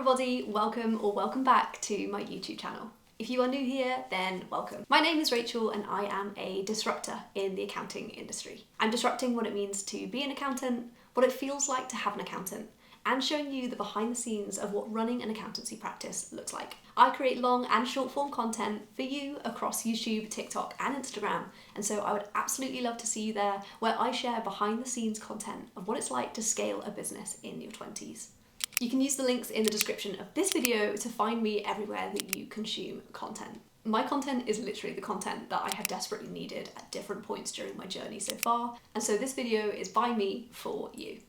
everybody, welcome back to my YouTube channel. If you are new here, then welcome. My name is Rachel and I am a disruptor in the accounting industry. I'm disrupting what it means to be an accountant, what it feels like to have an accountant, and showing you the behind the scenes of what running an accountancy practice looks like. I create long and short form content for you across YouTube, TikTok, and Instagram, and so I would absolutely love to see you there, where I share behind the scenes content of what it's like to scale a business in your 20s. You can use the links in the description of this video to find me everywhere that you consume content. My content is literally the content that I have desperately needed at different points during my journey so far, and so this video is by me for you.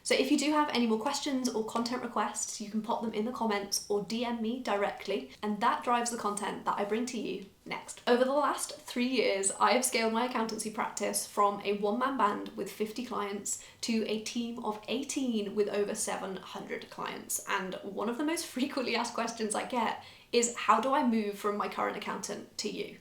So if you do have any more questions or content requests, you can pop them in the comments or DM me directly, and that drives the content that I bring to you next. Over the last 3 years, I have scaled my accountancy practice from a one-man band with 50 clients to a team of 18 with over 700 clients. And one of the most frequently asked questions I get is, how do I move from my current accountant to you?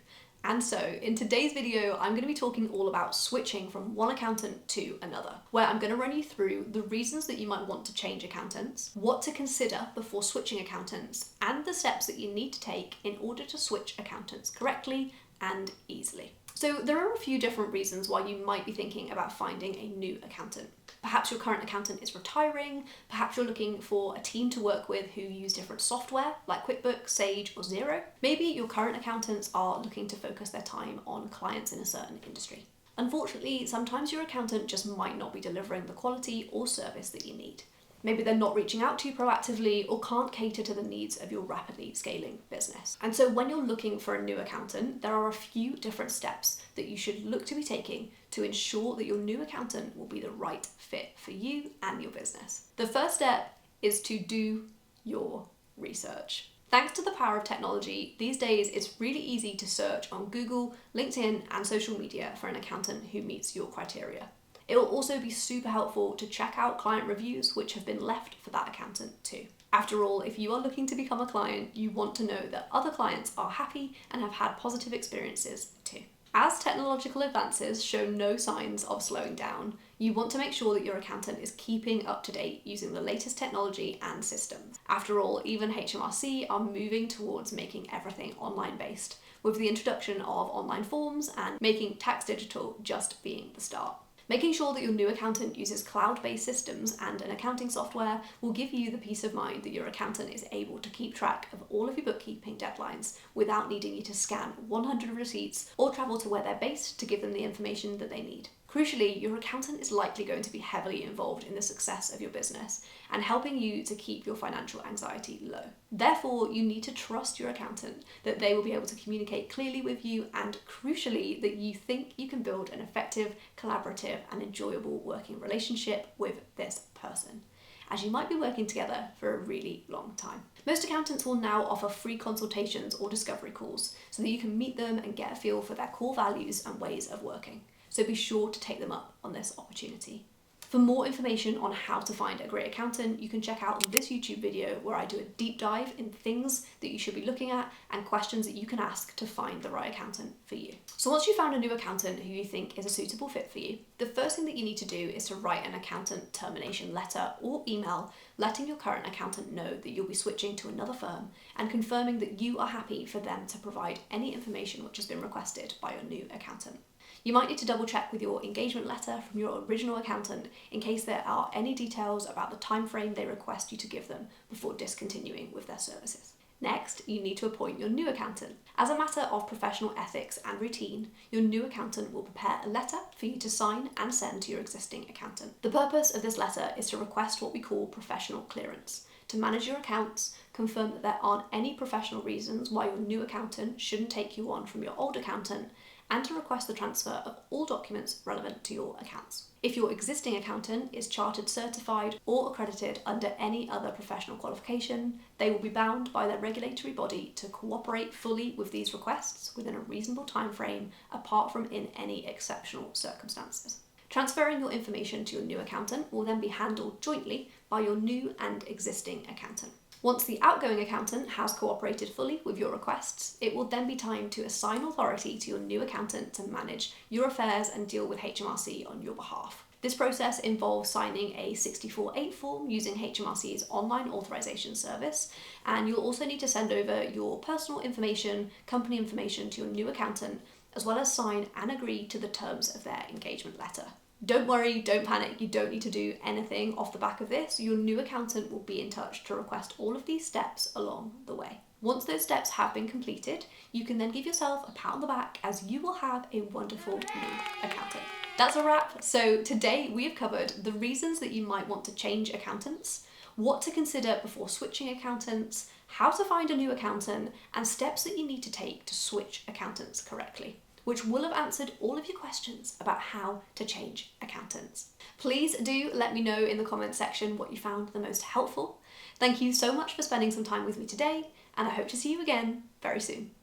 And so in today's video, I'm going to be talking all about switching from one accountant to another, where I'm going to run you through the reasons that you might want to change accountants, what to consider before switching accountants, and the steps that you need to take in order to switch accountants correctly and easily. So there are a few different reasons why you might be thinking about finding a new accountant. Perhaps your current accountant is retiring, perhaps you're looking for a team to work with who use different software like QuickBooks, Sage, or Xero. Maybe your current accountants are looking to focus their time on clients in a certain industry. Unfortunately, sometimes your accountant just might not be delivering the quality or service that you need. Maybe they're not reaching out to you proactively or can't cater to the needs of your rapidly scaling business. And so when you're looking for a new accountant, there are a few different steps that you should look to be taking to ensure that your new accountant will be the right fit for you and your business. The first step is to do your research. Thanks to the power of technology, these days it's really easy to search on Google, LinkedIn, and social media for an accountant who meets your criteria. It will also be super helpful to check out client reviews which have been left for that accountant too. After all, if you are looking to become a client, you want to know that other clients are happy and have had positive experiences too. As technological advances show no signs of slowing down, you want to make sure that your accountant is keeping up to date using the latest technology and systems. After all, even HMRC are moving towards making everything online based, with the introduction of online forms and making tax digital just being the start. Making sure that your new accountant uses cloud-based systems and an accounting software will give you the peace of mind that your accountant is able to keep track of all of your bookkeeping deadlines without needing you to scan 100 receipts or travel to where they're based to give them the information that they need. Crucially, your accountant is likely going to be heavily involved in the success of your business and helping you to keep your financial anxiety low. Therefore, you need to trust your accountant that they will be able to communicate clearly with you, and crucially, that you think you can build an effective, collaborative, and enjoyable working relationship with this person, as you might be working together for a really long time. Most accountants will now offer free consultations or discovery calls so that you can meet them and get a feel for their core values and ways of working. So be sure to take them up on this opportunity. For more information on how to find a great accountant, you can check out this YouTube video where I do a deep dive in things that you should be looking at and questions that you can ask to find the right accountant for you. So once you've found a new accountant who you think is a suitable fit for you, the first thing that you need to do is to write an accountant termination letter or email letting your current accountant know that you'll be switching to another firm and confirming that you are happy for them to provide any information which has been requested by your new accountant. You might need to double check with your engagement letter from your original accountant in case there are any details about the time frame they request you to give them before discontinuing with their services. Next, you need to appoint your new accountant. As a matter of professional ethics and routine, your new accountant will prepare a letter for you to sign and send to your existing accountant. The purpose of this letter is to request what we call professional clearance, to manage your accounts, confirm that there aren't any professional reasons why your new accountant shouldn't take you on from your old accountant, and to request the transfer of all documents relevant to your accounts. If your existing accountant is chartered certified or accredited under any other professional qualification, they will be bound by their regulatory body to cooperate fully with these requests within a reasonable time frame, apart from in any exceptional circumstances. Transferring your information to your new accountant will then be handled jointly by your new and existing accountant. Once the outgoing accountant has cooperated fully with your requests, it will then be time to assign authority to your new accountant to manage your affairs and deal with HMRC on your behalf. This process involves signing a 64-8 form using HMRC's online authorization service, and you'll also need to send over your personal information, company information to your new accountant, as well as sign and agree to the terms of their engagement letter. Don't worry, don't panic, you don't need to do anything off the back of this. Your new accountant will be in touch to request all of these steps along the way. Once those steps have been completed, you can then give yourself a pat on the back as you will have a wonderful new accountant. That's a wrap. So today we have covered the reasons that you might want to change accountants, what to consider before switching accountants, how to find a new accountant, and steps that you need to take to switch accountants correctly, which will have answered all of your questions about how to change accountants. Please do let me know in the comments section what you found the most helpful. Thank you so much for spending some time with me today, and I hope to see you again very soon.